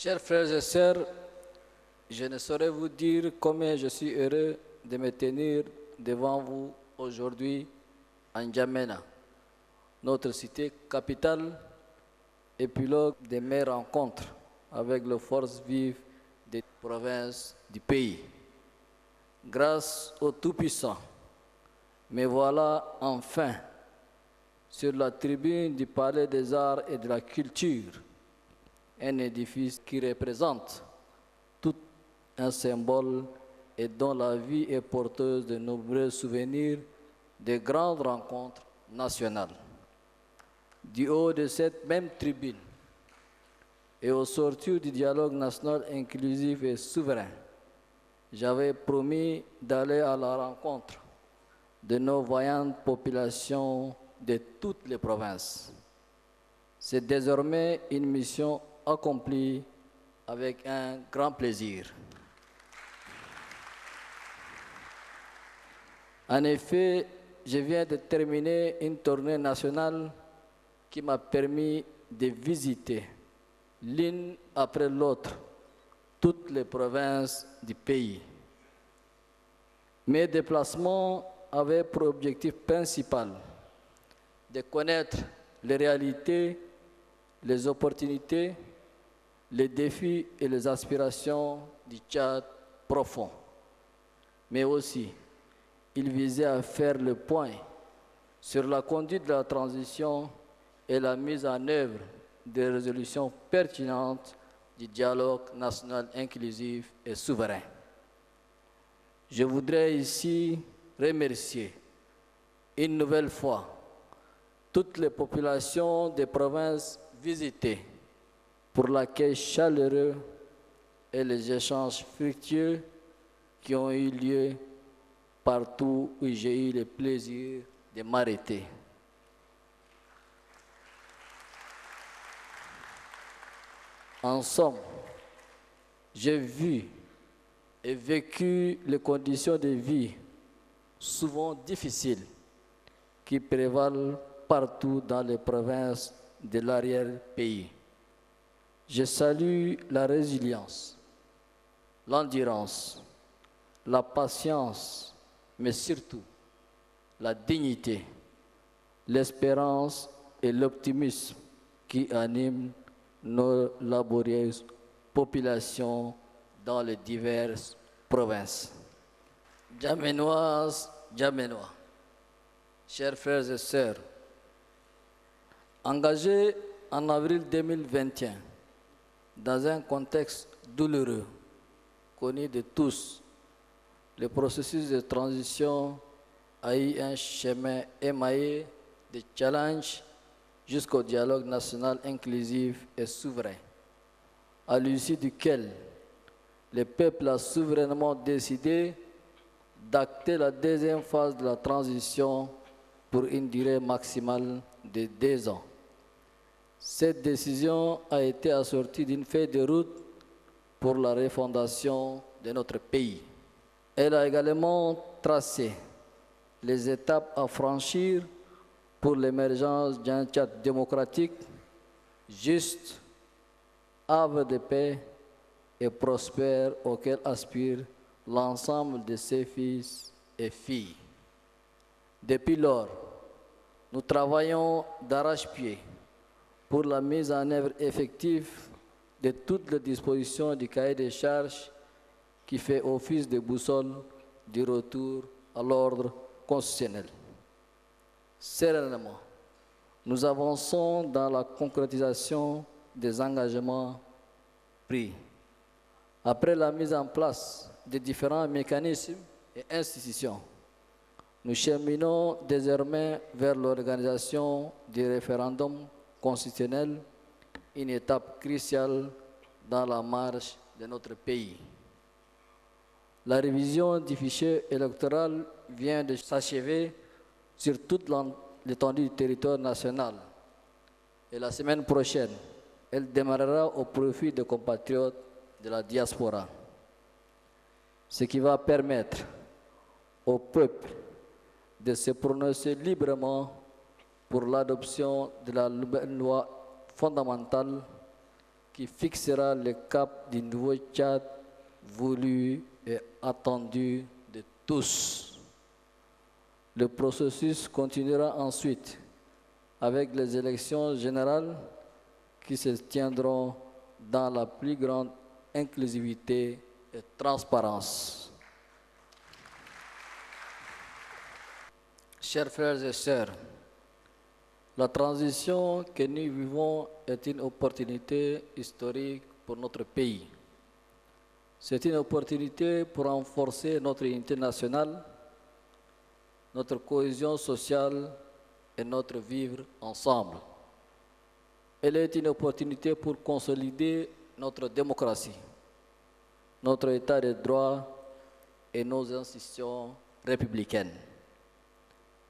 Chers frères et sœurs, je ne saurais vous dire combien je suis heureux de me tenir devant vous aujourd'hui en N'Djamena, notre cité capitale, épilogue de mes rencontres avec les forces vives des provinces du pays. Grâce au Tout-Puissant, me voilà enfin sur la tribune du Palais des Arts et de la Culture, un édifice qui représente tout un symbole et dont la vie est porteuse de nombreux souvenirs de grandes rencontres nationales. Du haut de cette même tribune et au sortir du dialogue national inclusif et souverain, j'avais promis d'aller à la rencontre de nos vaillantes populations de toutes les provinces. C'est désormais une mission accomplie avec un grand plaisir. En effet, je viens de terminer une tournée nationale qui m'a permis de visiter l'une après l'autre toutes les provinces du pays. Mes déplacements avaient pour objectif principal de connaître les réalités, les opportunités, les défis et les aspirations du Tchad profond. Mais aussi, il visait à faire le point sur la conduite de la transition et la mise en œuvre des résolutions pertinentes du dialogue national inclusif et souverain. Je voudrais ici remercier une nouvelle fois toutes les populations des provinces visitées pour l'accueil chaleureux et les échanges fructueux qui ont eu lieu partout où j'ai eu le plaisir de m'arrêter. En somme, j'ai vu et vécu les conditions de vie souvent difficiles qui prévalent partout dans les provinces de l'arrière-pays. Je salue la résilience, l'endurance, la patience, mais surtout la dignité, l'espérance et l'optimisme qui animent nos laborieuses populations dans les diverses provinces. Djamenoises, Djamenois, chers frères et sœurs, engagés en avril 2021 dans un contexte douloureux, connu de tous, le processus de transition a eu un chemin émaillé de challenges jusqu'au dialogue national inclusif et souverain, à l'issue duquel le peuple a souverainement décidé d'acter la deuxième phase de la transition pour une durée maximale de 2 ans. Cette décision a été assortie d'une feuille de route pour la refondation de notre pays. Elle a également tracé les étapes à franchir pour l'émergence d'un Tchad démocratique, juste, havre de paix et prospère auquel aspire l'ensemble de ses fils et filles. Depuis lors, nous travaillons d'arrache-pied pour la mise en œuvre effective de toutes les dispositions du cahier des charges qui fait office de boussole du retour à l'ordre constitutionnel. Sereinement, nous avançons dans la concrétisation des engagements pris. Après la mise en place des différents mécanismes et institutions, nous cheminons désormais vers l'organisation du référendum constitutionnel, une étape cruciale dans la marche de notre pays. La révision du fichier électoral vient de s'achever sur toute l'étendue du territoire national. Et la semaine prochaine, elle démarrera au profit des compatriotes de la diaspora, ce qui va permettre au peuple de se prononcer librement pour l'adoption de la nouvelle loi fondamentale qui fixera le cap du nouveau Tchad voulu et attendu de tous. Le processus continuera ensuite avec les élections générales qui se tiendront dans la plus grande inclusivité et transparence. Chers frères et sœurs, la transition que nous vivons est une opportunité historique pour notre pays. C'est une opportunité pour renforcer notre unité nationale, notre cohésion sociale et notre vivre ensemble. Elle est une opportunité pour consolider notre démocratie, notre état de droit et nos institutions républicaines.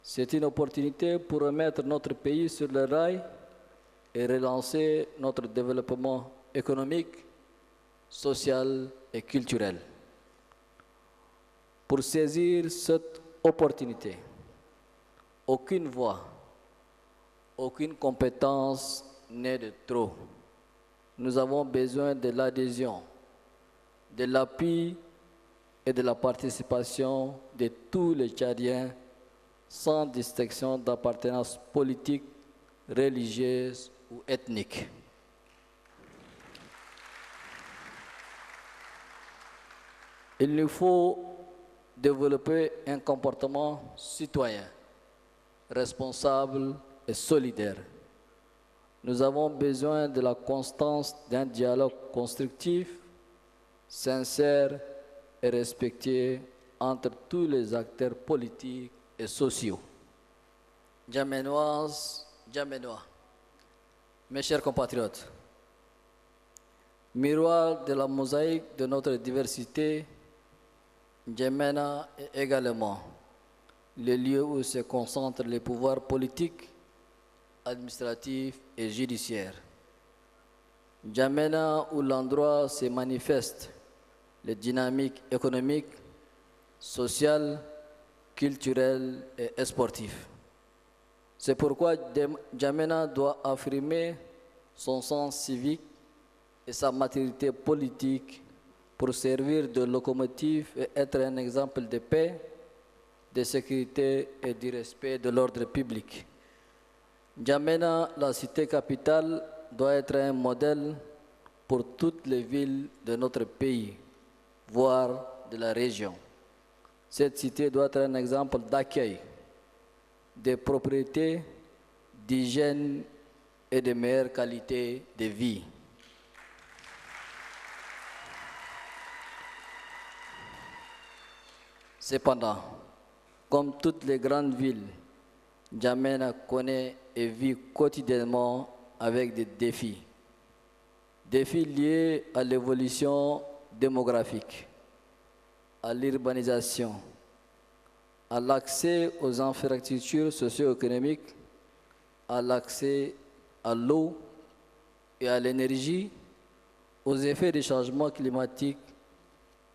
C'est une opportunité pour remettre notre pays sur le rail et relancer notre développement économique, social et culturel. Pour saisir cette opportunité, aucune voix, aucune compétence n'est de trop. Nous avons besoin de l'adhésion, de l'appui et de la participation de tous les Tchadiens sans distinction d'appartenance politique, religieuse ou ethnique. Il nous faut développer un comportement citoyen, responsable et solidaire. Nous avons besoin de la constance d'un dialogue constructif, sincère et respectueux entre tous les acteurs politiques et sociaux. Djamenoises, Djamenois, mes chers compatriotes, miroir de la mosaïque de notre diversité, N'Djamena est également le lieu où se concentrent les pouvoirs politiques, administratifs et judiciaires. N'Djamena où l'endroit se manifeste les dynamiques économiques, sociales, culturelles et sportives. C'est pourquoi N'Djamena doit affirmer son sens civique et sa maturité politique pour servir de locomotive et être un exemple de paix, de sécurité et du respect de l'ordre public. N'Djamena, la cité capitale, doit être un modèle pour toutes les villes de notre pays, voire de la région. Cette cité doit être un exemple d'accueil, de propriété, d'hygiène et de meilleure qualité de vie. Cependant, comme toutes les grandes villes, N'Djamena connaît et vit quotidiennement avec des défis. Défis liés à l'évolution démographique, à l'urbanisation, à l'accès aux infrastructures socio-économiques, à l'accès à l'eau et à l'énergie, aux effets du changement climatique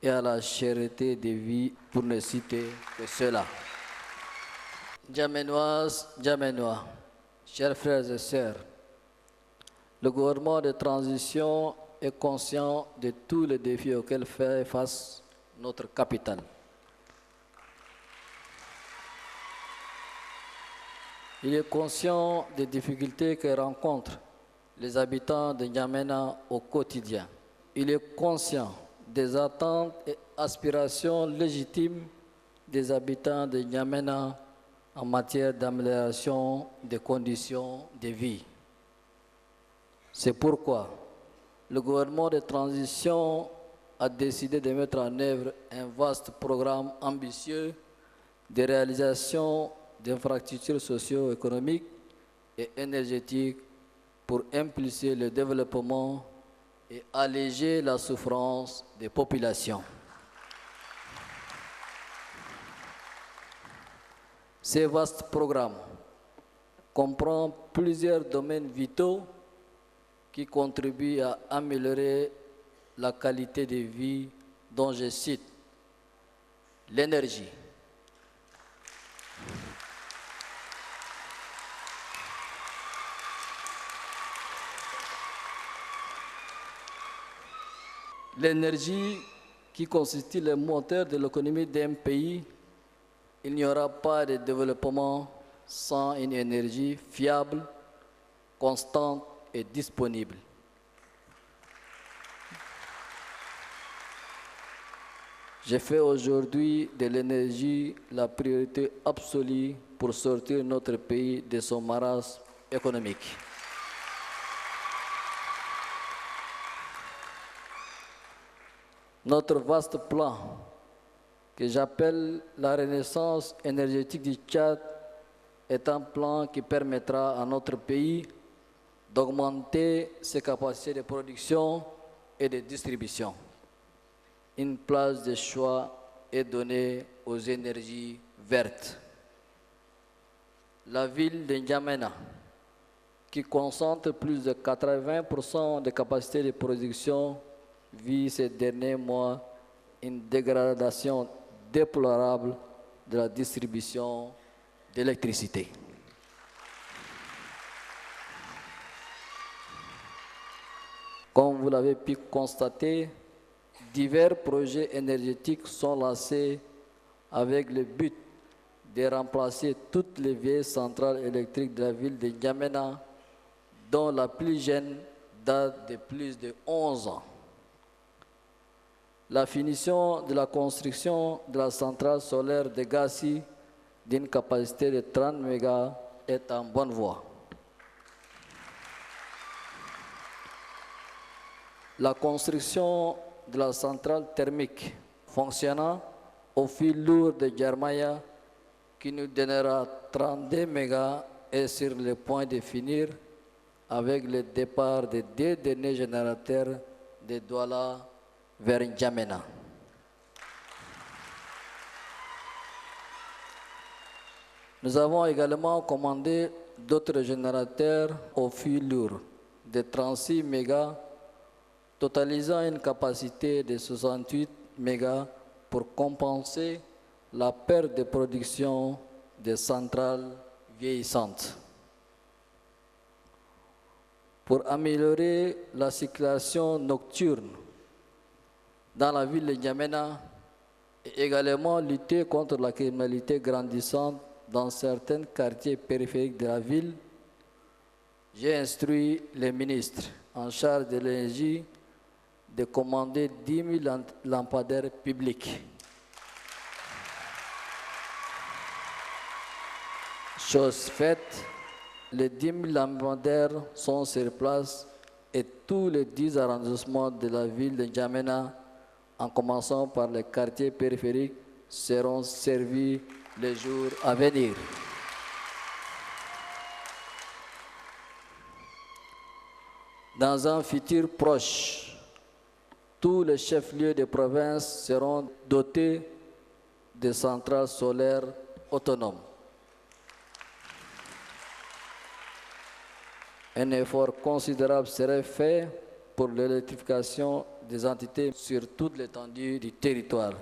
et à la cherté des vies, pour ne citer que cela. Djamenoises, Djamenois, chers frères et sœurs, le gouvernement de transition est conscient de tous les défis auxquels fait face notre capitale. Il est conscient des difficultés que rencontrent les habitants de N'Djamena au quotidien. Il est conscient des attentes et aspirations légitimes des habitants de N'Djamena en matière d'amélioration des conditions de vie. C'est pourquoi le gouvernement de transition a décidé de mettre en œuvre un vaste programme ambitieux de réalisation d'infrastructures socio-économiques et énergétiques pour impulser le développement et alléger la souffrance des populations. Ce vaste programme comprend plusieurs domaines vitaux qui contribuent à améliorer la qualité de vie, dont je cite l'énergie, l'énergie qui constitue le moteur de l'économie d'un pays. Il n'y aura pas de développement sans une énergie fiable, constante et disponible. J'ai fait aujourd'hui de l'énergie la priorité absolue pour sortir notre pays de son marasme économique. Notre vaste plan, que j'appelle la renaissance énergétique du Tchad, est un plan qui permettra à notre pays d'augmenter ses capacités de production et de distribution. Une place de choix est donnée aux énergies vertes. La ville de N'Djamena, qui concentre plus de 80% des capacités de production, vit ces derniers mois une dégradation déplorable de la distribution d'électricité. Comme vous l'avez pu constater, divers projets énergétiques sont lancés avec le but de remplacer toutes les vieilles centrales électriques de la ville de N'Djamena, dont la plus jeune date de plus de 11 ans. La finition de la construction de la centrale solaire de Gassi, d'une capacité de 30 MW, est en bonne voie. La construction de la centrale thermique fonctionnant au fil lourd de Djermaya, qui nous donnera 32 MW, est sur le point de finir avec le départ des 2 derniers générateurs de Douala vers N'Djamena. Nous avons également commandé d'autres générateurs au fil lourd de 36 MW, totalisant une capacité de 68 MW pour compenser la perte de production des centrales vieillissantes. Pour améliorer la circulation nocturne dans la ville de N'Djamena et également lutter contre la criminalité grandissante dans certains quartiers périphériques de la ville, j'ai instruit les ministres en charge de l'énergie de commander 10 000 lampadaires publics. Chose faite, les 10 000 lampadaires sont sur place et tous les 10 arrondissements de la ville de N'Djamena, en commençant par les quartiers périphériques, seront servis les jours à venir. Dans un futur proche, tous les chefs-lieux de province seront dotés de centrales solaires autonomes. Un effort considérable serait fait pour l'électrification des entités sur toute l'étendue du territoire.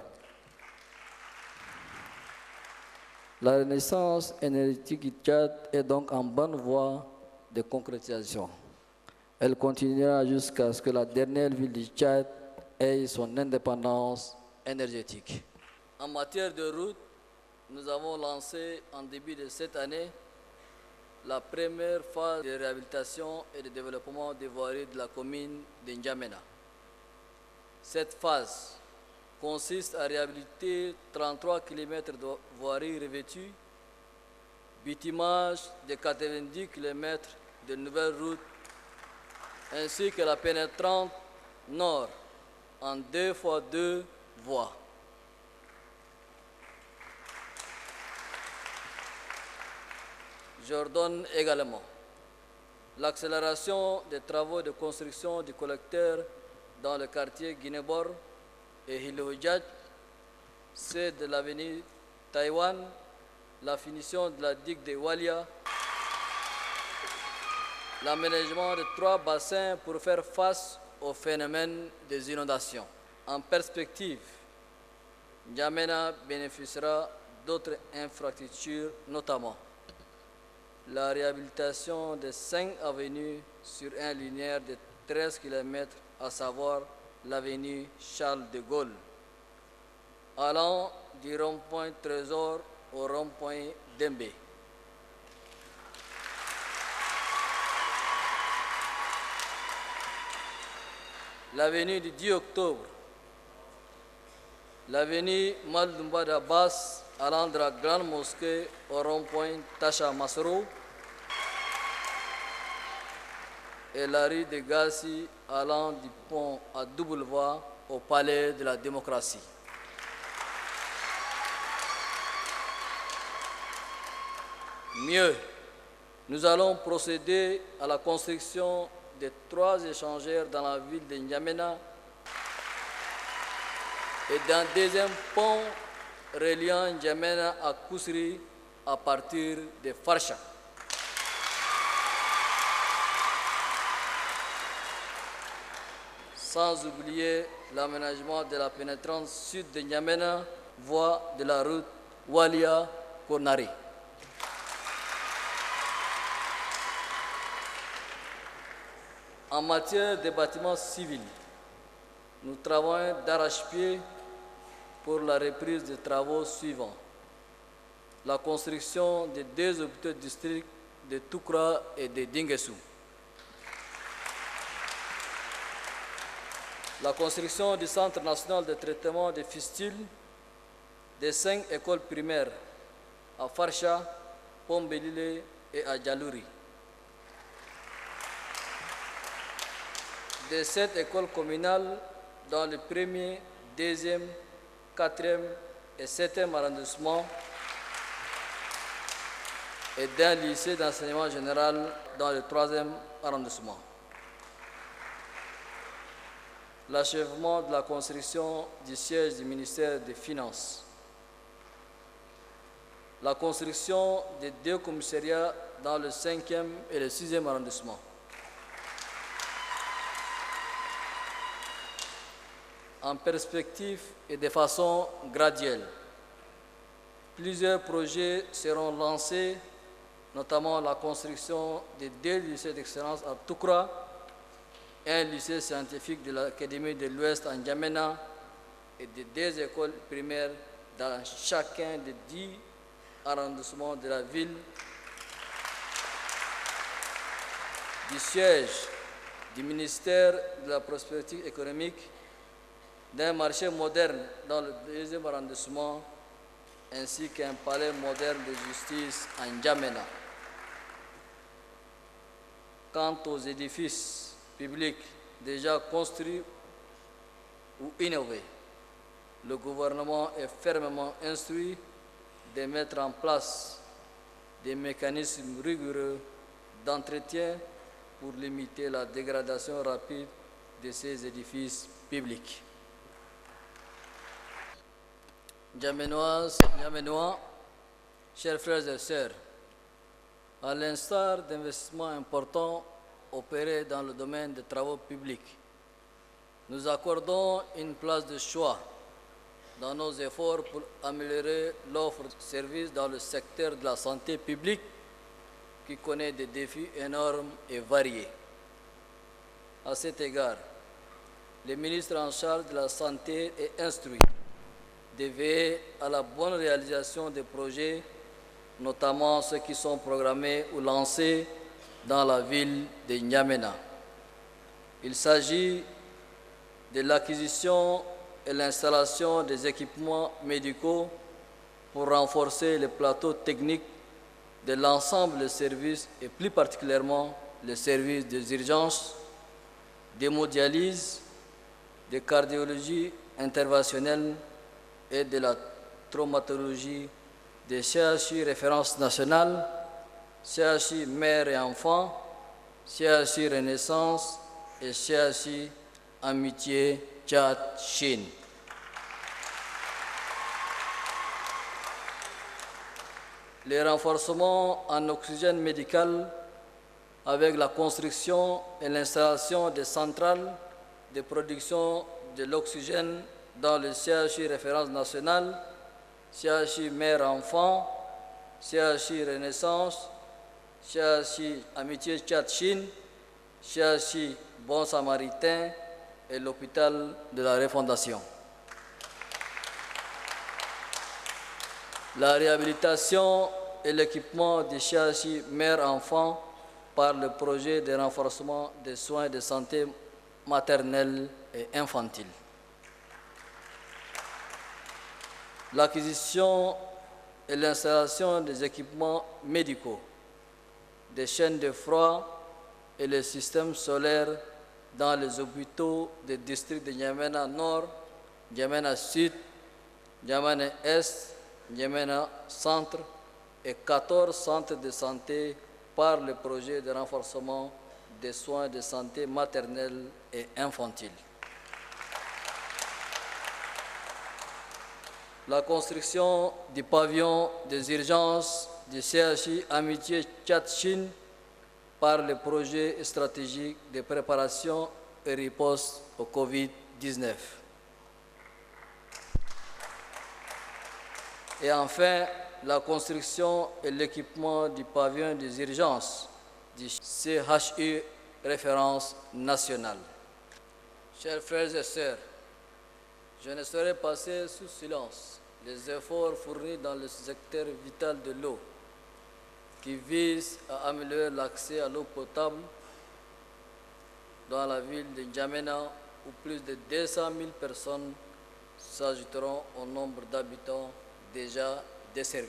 La renaissance énergétique du Tchad est donc en bonne voie de concrétisation. Elle continuera jusqu'à ce que la dernière ville du Tchad ait son indépendance énergétique. En matière de route, nous avons lancé en début de cette année la première phase de réhabilitation et de développement des voiries de la commune de N'Djamena. Cette phase consiste à réhabiliter 33 km de voiries revêtues, bitumage de 90 km de nouvelles routes, ainsi que la pénétrante nord en 2x2 voies. J'ordonne également l'accélération des travaux de construction du collecteur dans le quartier Guinébor et Hilohujaj, c'est de l'avenue Taïwan, la finition de la digue de Walia, l'aménagement de 3 bassins pour faire face au phénomène des inondations. En perspective, N'Djamena bénéficiera d'autres infrastructures, notamment la réhabilitation de 5 avenues sur un linéaire de 13 km, à savoir l'avenue Charles de Gaulle, allant du rond-point Trésor au rond-point Dembé. L'avenue du 10 octobre, l'avenue Maldoumba d'Abbas allant de la Grande Mosquée au rond-point Tacha Masro et la rue de Gassi allant du pont à double voie au Palais de la Démocratie. Mieux, nous allons procéder à la construction de 3 échangeurs dans la ville de N'Djamena et d'un deuxième pont reliant N'Djamena à Kousri à partir de Farsha. Sans oublier l'aménagement de la pénétrante sud de N'Djamena, voie de la route Walia-Konari. En matière de bâtiments civils, nous travaillons d'arrache-pied pour la reprise des travaux suivants. La construction des 2 hôpitaux districts de Toukra et de Dinguessou. La construction du Centre national de traitement des fistules, des 5 écoles primaires à Farsha, Pombelile et à Djalouri. Des 7 écoles communales dans le 1er, 2e, 4e et 7e arrondissement et d'un lycée d'enseignement général dans le 3e arrondissement. L'achèvement de la construction du siège du ministère des Finances. La construction des 2 commissariats dans le 5e et le 6e arrondissement. En perspective et de façon graduelle, plusieurs projets seront lancés, notamment la construction de 2 lycées d'excellence à Toukra, un lycée scientifique de l'Académie de l'Ouest en N'Djamena et de 2 écoles primaires dans chacun des 10 arrondissements de la ville, du siège du ministère de la Prospérité économique, d'un marché moderne dans le 2e arrondissement, ainsi qu'un palais moderne de justice en N'Djamena. Quant aux édifices publics déjà construits ou innovés, le gouvernement est fermement instruit de mettre en place des mécanismes rigoureux d'entretien pour limiter la dégradation rapide de ces édifices publics. N'Djamenoises, N'Djamenois, chers frères et sœurs, à l'instar d'investissements importants opérés dans le domaine des travaux publics, nous accordons une place de choix dans nos efforts pour améliorer l'offre de services dans le secteur de la santé publique qui connaît des défis énormes et variés. À cet égard, le ministre en charge de la Santé est instruit de veiller à la bonne réalisation des projets, notamment ceux qui sont programmés ou lancés dans la ville de N'Djamena. Il s'agit de l'acquisition et l'installation des équipements médicaux pour renforcer les plateaux techniques de l'ensemble des services et plus particulièrement les services des urgences, d'hémodialyse, de cardiologie interventionnelle et de la traumatologie des CHU référence nationale, CHU mère et enfants, CHU Renaissance et CHU Amitié Tchad-Chine. Les renforcements en oxygène médical avec la construction et l'installation des centrales de production de l'oxygène dans le CHU référence nationale, CHU mère-enfant, CHU Renaissance, CHU Amitié Tchad-Chine, CHU Bon Samaritain et l'hôpital de la Refondation. La réhabilitation et l'équipement des CHI mère-enfant par le projet de renforcement des soins de santé maternelle et infantile. L'acquisition et l'installation des équipements médicaux, des chaînes de froid et les systèmes solaires dans les hôpitaux des districts de N'Djamena Nord, N'Djamena Sud, N'Djamena Est, N'Djamena Centre et 14 centres de santé par le projet de renforcement des soins de santé maternelle et infantile. La construction du pavillon des urgences du CHI Amitié Tchad-Chine par le projet stratégique de préparation et riposte au Covid-19. Et enfin, la construction et l'équipement du pavillon des urgences du CHU référence nationale. Chers frères et sœurs, je ne saurais passer sous silence les efforts fournis dans le secteur vital de l'eau qui visent à améliorer l'accès à l'eau potable dans la ville de N'Djamena où plus de 200 000 personnes s'ajouteront au nombre d'habitants déjà desservis.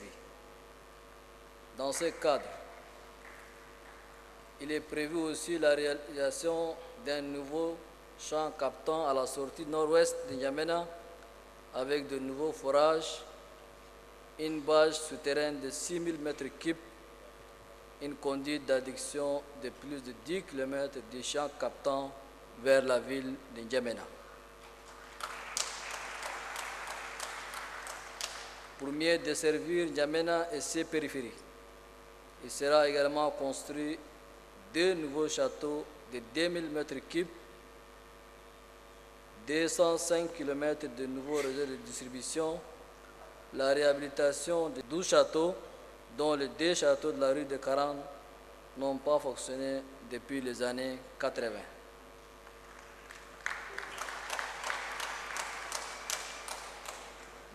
Dans ce cadre, il est prévu aussi la réalisation d'un nouveau champ captant à la sortie nord-ouest de N'Djamena avec de nouveaux forages, une bâche souterraine de 6 000 m3, une conduite d'adduction de plus de 10 km du champ captant vers la ville de N'Djamena. Pour mieux desservir N'Djamena et ses périphéries, il sera également construit 2 nouveaux châteaux de 2000 m3, 205 km de nouveaux réseaux de distribution, la réhabilitation de 12 châteaux, dont les 2 châteaux de la rue de 40 n'ont pas fonctionné depuis les années 80.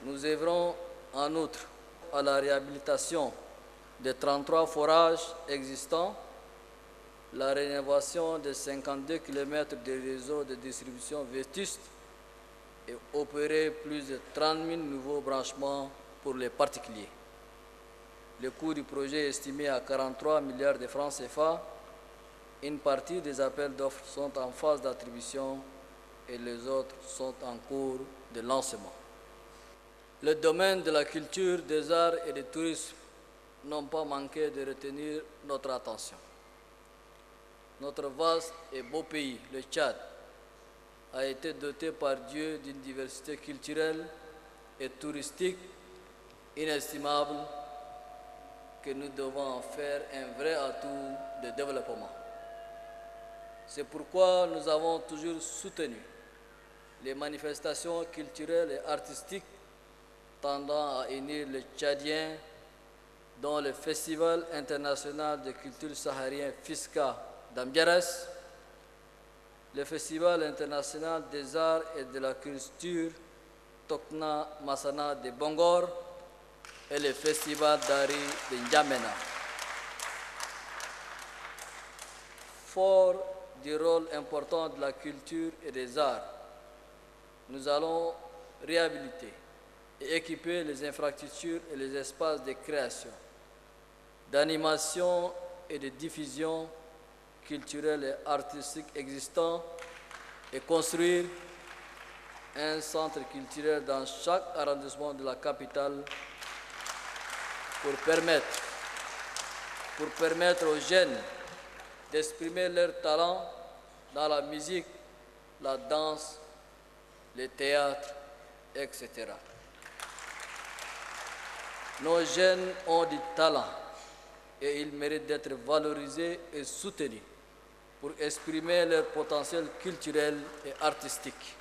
Nous œuvrons en outre à la réhabilitation des 33 forages existants, la rénovation de 52 km de réseaux de distribution vétustes et opérer plus de 30 000 nouveaux branchements pour les particuliers. Le coût du projet est estimé à 43 milliards de francs CFA. Une partie des appels d'offres sont en phase d'attribution et les autres sont en cours de lancement. Le domaine de la culture, des arts et du tourisme n'ont pas manqué de retenir notre attention. Notre vaste et beau pays, le Tchad, a été doté par Dieu d'une diversité culturelle et touristique inestimable que nous devons en faire un vrai atout de développement. C'est pourquoi nous avons toujours soutenu les manifestations culturelles et artistiques tendant à unir les Tchadiens, dont le Festival international de culture saharien FISCA d'Ambiaras, le Festival international des arts et de la culture Tokna Masana de Bongor et le Festival d'Ari de N'Djamena. Fort du rôle important de la culture et des arts, nous allons réhabiliter et équiper les infrastructures et les espaces de création, d'animation et de diffusion culturelle et artistique existants et construire un centre culturel dans chaque arrondissement de la capitale pour permettre aux jeunes d'exprimer leurs talents dans la musique, la danse, le théâtre, etc. Nos jeunes ont du talent et ils méritent d'être valorisés et soutenus pour exprimer leur potentiel culturel et artistique.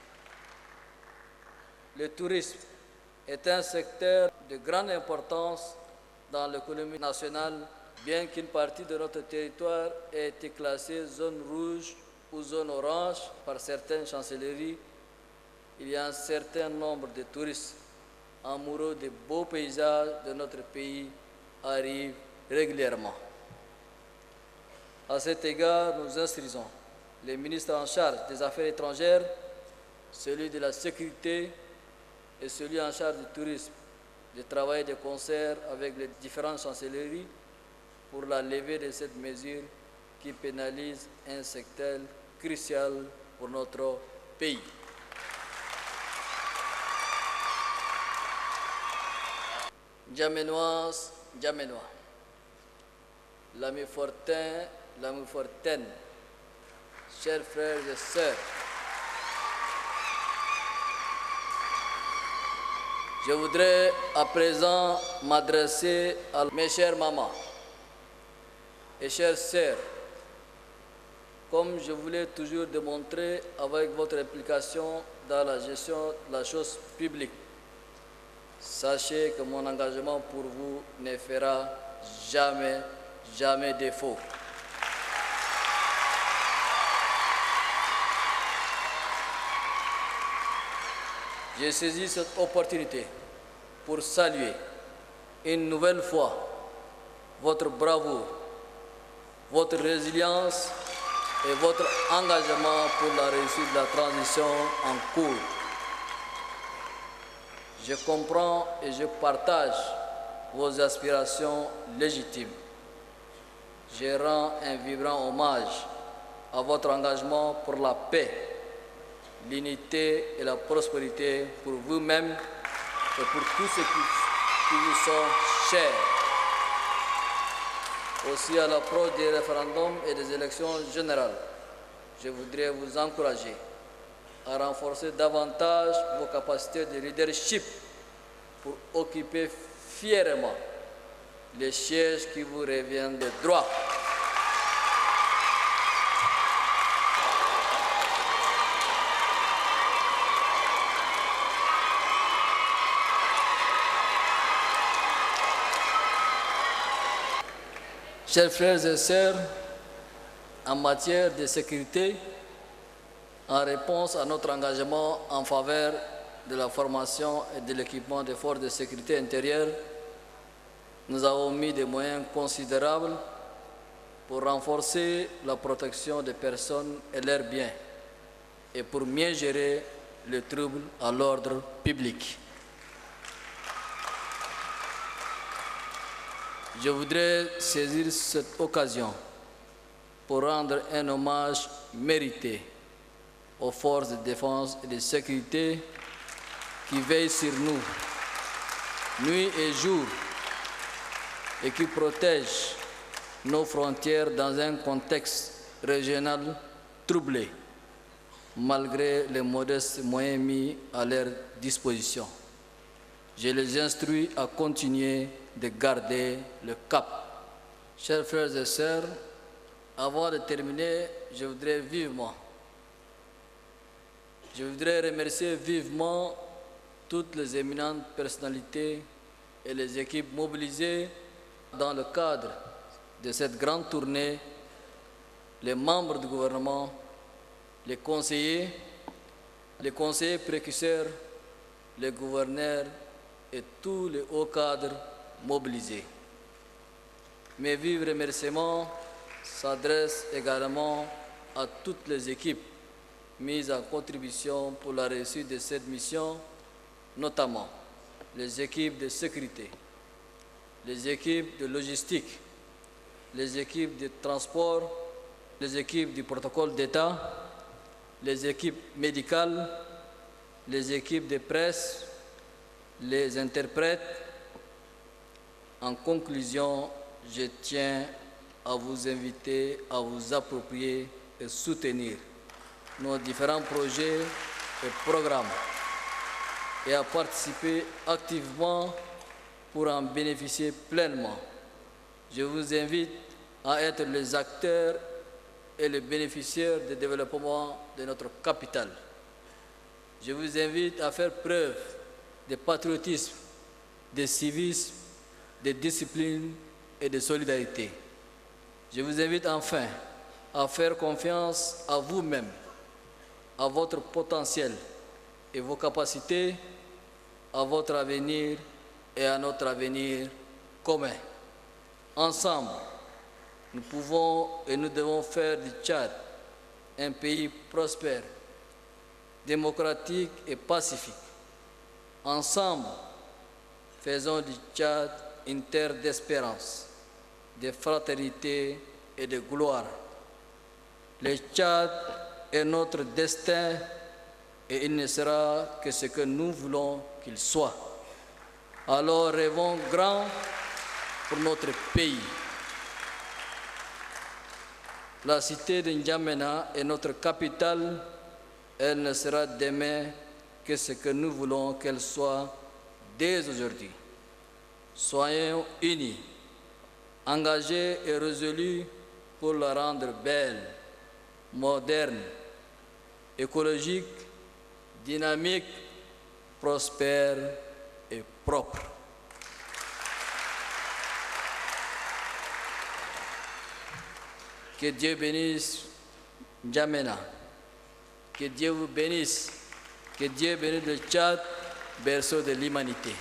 Le tourisme est un secteur de grande importance dans l'économie nationale, bien qu'une partie de notre territoire ait été classée zone rouge ou zone orange par certaines chancelleries, il y a un certain nombre de touristes amoureux des beaux paysages de notre pays arrivent régulièrement. À cet égard, nous instruisons les ministres en charge des Affaires étrangères, celui de la sécurité et celui en charge du tourisme, de travailler de concert avec les différentes chancelleries pour la levée de cette mesure qui pénalise un secteur crucial pour notre pays. Djamenoises, Djamenois, l'ami Fortin, l'ami Fortaine, chers frères et sœurs, je voudrais à présent m'adresser à mes chères mamans et chères sœurs, comme je voulais toujours démontrer avec votre implication dans la gestion de la chose publique. Sachez que mon engagement pour vous ne fera jamais, jamais défaut. J'ai saisi cette opportunité pour saluer une nouvelle fois votre bravoure, votre résilience et votre engagement pour la réussite de la transition en cours. Je comprends et je partage vos aspirations légitimes. Je rends un vibrant hommage à votre engagement pour la paix, l'unité et la prospérité pour vous-même et pour tous ceux qui vous sont chers. Aussi, à l'approche des référendums et des élections générales, je voudrais vous encourager à renforcer davantage vos capacités de leadership pour occuper fièrement les sièges qui vous reviennent de droit. Chers frères et sœurs, en matière de sécurité, en réponse à notre engagement en faveur de la formation et de l'équipement des forces de sécurité intérieure, nous avons mis des moyens considérables pour renforcer la protection des personnes et leurs biens et pour mieux gérer les troubles à l'ordre public. Je voudrais saisir cette occasion pour rendre un hommage mérité aux forces de défense et de sécurité qui veillent sur nous, nuit et jour, et qui protègent nos frontières dans un contexte régional troublé, malgré les modestes moyens mis à leur disposition. Je les instruis à continuer de garder le cap. Chers frères et sœurs, avant de terminer, je voudrais remercier vivement toutes les éminentes personnalités et les équipes mobilisées dans le cadre de cette grande tournée, les membres du gouvernement, les conseillers précurseurs, les gouverneurs et tous les hauts cadres mobilisés. Mes vifs remerciements s'adressent également à toutes les équipes mises en contribution pour la réussite de cette mission, notamment les équipes de sécurité, les équipes de logistique, les équipes de transport, les équipes du protocole d'État, les équipes médicales, les équipes de presse, les interprètes. En conclusion, je tiens à vous inviter à vous approprier et soutenir nos différents projets et programmes et à participer activement pour en bénéficier pleinement. Je vous invite à être les acteurs et les bénéficiaires du développement de notre capitale. Je vous invite à faire preuve de patriotisme, de civisme, de discipline et de solidarité. Je vous invite enfin à faire confiance à vous-même, à votre potentiel et vos capacités, à votre avenir et à notre avenir commun. Ensemble, nous pouvons et nous devons faire du Tchad un pays prospère, démocratique et pacifique. Ensemble, faisons du Tchad une terre d'espérance, de fraternité et de gloire. Le Tchad est notre destin et il ne sera que ce que nous voulons qu'il soit. Alors rêvons grand pour notre pays. La cité de N'Djamena est notre capitale. Elle ne sera demain que ce que nous voulons qu'elle soit dès aujourd'hui. Soyons unis, engagés et résolus pour la rendre belle, moderne, écologique, dynamique, prospère et propre. Que Dieu bénisse N'Djamena. Que Dieu vous bénisse. Que Dieu bénisse le Tchad, berceau de l'humanité.